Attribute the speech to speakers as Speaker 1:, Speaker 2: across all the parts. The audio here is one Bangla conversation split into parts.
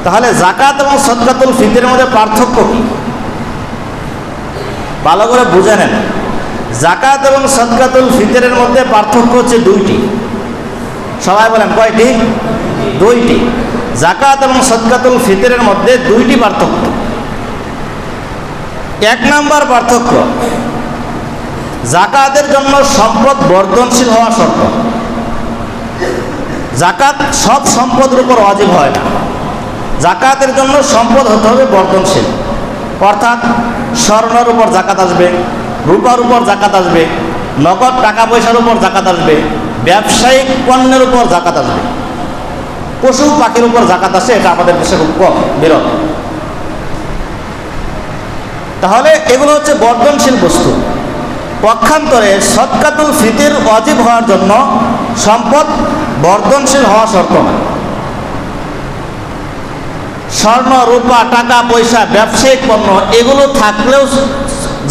Speaker 1: তাহলে যাকাত এবং সদকাতুল ফিতরের মধ্যে পার্থক্য কি? ভালো করে বুঝে নেন। যাকাত এবং সদকাতুল ফিতরের মধ্যে পার্থক্য হচ্ছে দুইটি। সবাই বলেন কয়টি? দুইটি। যাকাত এবং সদকাতুল ফিতরের মধ্যে দুইটি পার্থক্য। এক নাম্বার পার্থক্য, যাকাতের জন্য সম্পদ বর্ধনশীল হওয়া শর্ত। যাকাত সব সম্পদের উপর ওয়াজিব হয় না। যাকাতের জন্য সম্পদ হতে হবে বর্ধনশীল, অর্থাৎ স্বর্ণের উপর যাকাত আসবে, রূপার উপর যাকাত আসবে, নগদ টাকা পয়সার উপর যাকাত আসবে, ব্যবসায়িক পণ্যের উপর যাকাত আসবে, পশু পাখির উপর যাকাত আসে। এটা আমাদের দেশে খুব কম, বিরল। তাহলে এগুলো হচ্ছে বর্ধনশীল বস্তু। পক্ষান্তরে সদকাতুল ফিতর ওয়াজিব হওয়ার জন্য সম্পদ বর্ধনশীল হওয়া শর্ত না। স্বর্ণ, রূপা, টাকা পয়সা, ব্যবসায়িক পণ্য এগুলো থাকলেও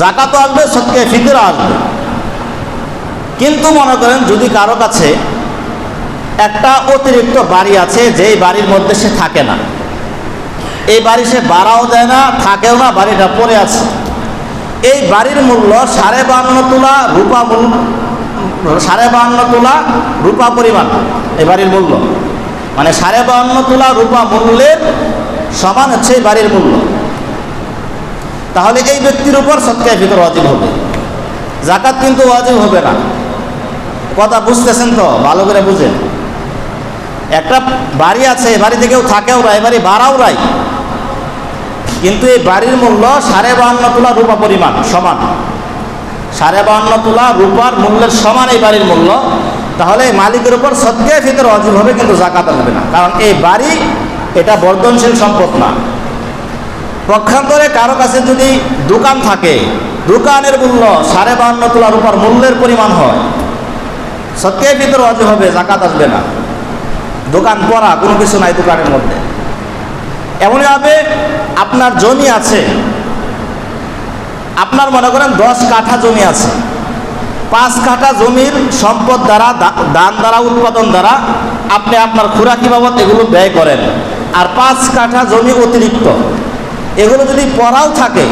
Speaker 1: যাকাতও আসবে, সদকায়ে ফিতরও আসবে। কিন্তু মনে করেন যদি কারো কাছে একটা অতিরিক্ত বাড়ি আছে, যেই বাড়ির মধ্যে সে থাকে না, এই বাড়ি সে ভাড়াও দেয় না, থাকেও না, বাড়িটা পড়ে আছে। এই বাড়ির মূল্য 52.5 তোলা রূপা, 52.5 তোলা রূপা পরিমাণ এই বাড়ির মূল্য, মানে 52.5 তোলা রূপা মূল্যের সমান হচ্ছে এই বাড়ির মূল্য। তাহলে এই ব্যক্তির উপর সদকায়ে ফিতর ওয়াজিব হবে, যাকাত কিন্তু ওয়াজিব হবে না। কথা বুঝতেছেন তো? ভালো করে বুঝেন। একটা বাড়ি আছে, এই বাড়িতে কেউ থাকেও না, এই বাড়ি ভাড়াও নাই, কিন্তু এই বাড়ির মূল্য 52.5 তোলা রূপা পরিমাণ সমান, 52.5 তোলা রূপার মূল্যের সমান এই বাড়ির মূল্য। তাহলে এই মালিকের উপর সদকায়ে ফিতর ওয়াজিব হবে, কিন্তু যাকাত আসবে না, কারণ এই বাড়ি এটা বর্ধনশীল সম্পদ না। পক্ষান্তরে কারো কাছে যদি দোকান থাকে, দোকানের মূল্য 52.5 তোলা রূপার মূল্যের পরিমাণ হয়, সদকায়ে ফিতর ওয়াজিব হবে, যাকাত আসবে না। দোকান পড়া, কোনো কিছু নাই দোকানের মধ্যে। এমনইভাবে আপনার জমি আছে, আপনার মনে করেন 10 কাঠা জমি আছে, 5 কাঠা জমির সম্পদ দ্বারা, দান দ্বারা, উৎপাদন দ্বারা আপনি আপনার খুরাকি বাবদ এগুলো ব্যয় করেন, আর 5 কাঠা জমি অতিরিক্ত, এগুলো যদি পড়াও থাকে,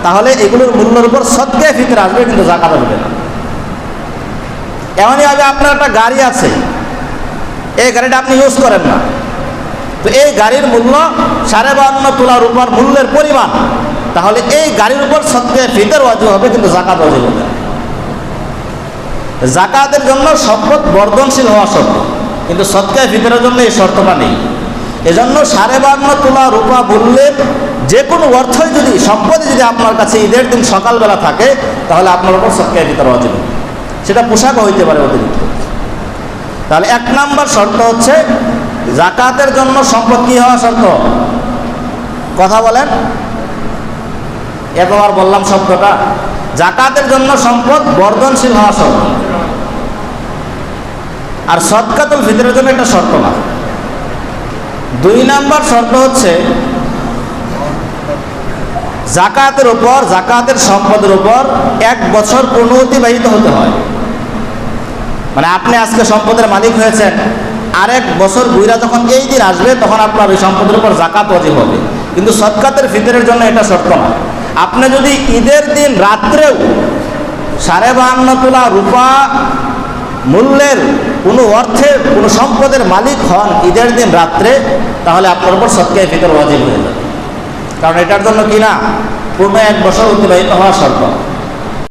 Speaker 1: তাহলে এগুলোর মূল্যের উপর সদকায়ে ফিতর আসবে, কিন্তু যাকাত আসবে না। এমনইভাবে আপনার একটা গাড়ি আছে, এই গাড়িটা আপনি ইউজ করেন না, তো এই গাড়ির মূল্য 52.5 তোলা রূপার মূল্যের পরিমাণ, তাহলে এই গাড়ির উপর সদকায়ে ফিতর ওয়াজিব হবে, কিন্তু যাকাত ওয়াজিব হবে না। যাকাতের জন্য সম্পদ বর্ধনশীল হওয়া শর্ত, কিন্তু সদকায়ে ফিতরের জন্য এই শর্তটা নেই। এজন্য 52.5 তোলা রূপা মূল্যের যে কোনো অর্থই যদি, সম্পদই যদি আপনার কাছে ঈদের দিন সকালবেলা থাকে, তাহলে আপনার উপর সদকায়ে ফিতর ওয়াজিব হবে। সেটা পোশাকও হইতে পারে অতিরিক্ত। তাহলে 1 নাম্বার শর্ত হচ্ছে যাকাতের জন্য সম্পদ কি হওয়া শর্ত? কথা বলেন। একবার বললাম শব্দটা, যাকাতের জন্য সম্পদ বর্ধনশীল হওয়া শর্ত, আর সদকাতুল ফিতরের জন্য এটা শর্ত না। 2 নাম্বার শর্ত হচ্ছে যাকাতের উপর, যাকাতের সম্পদের উপর 1 বছর পূর্ণ অতিবাহিত হতে হয়। মানে আপনি আজকে সম্পদের মালিক হয়েছেন, আর 1 বছর ঘুরে যখন এই দিন আসবে, তখন আপনার ওই সম্পদের উপর যাকাত ওয়াজিব হবে। কিন্তু সদকাতের ফিতরের জন্য এটা শর্ত না। আপনি যদি ঈদের দিন রাত্রেও 52.5 তোলা রূপা মূল্যের কোনো অর্থের, কোনো সম্পদের মালিক হন ঈদের দিন রাত্রে, তাহলে আপনার উপর সদকায়ে ফিতর ওয়াজিব হয়ে যাবে, কারণ এটার জন্য কি না, পূর্ণ 1 বছর অতিবাহিত হওয়া শর্ত।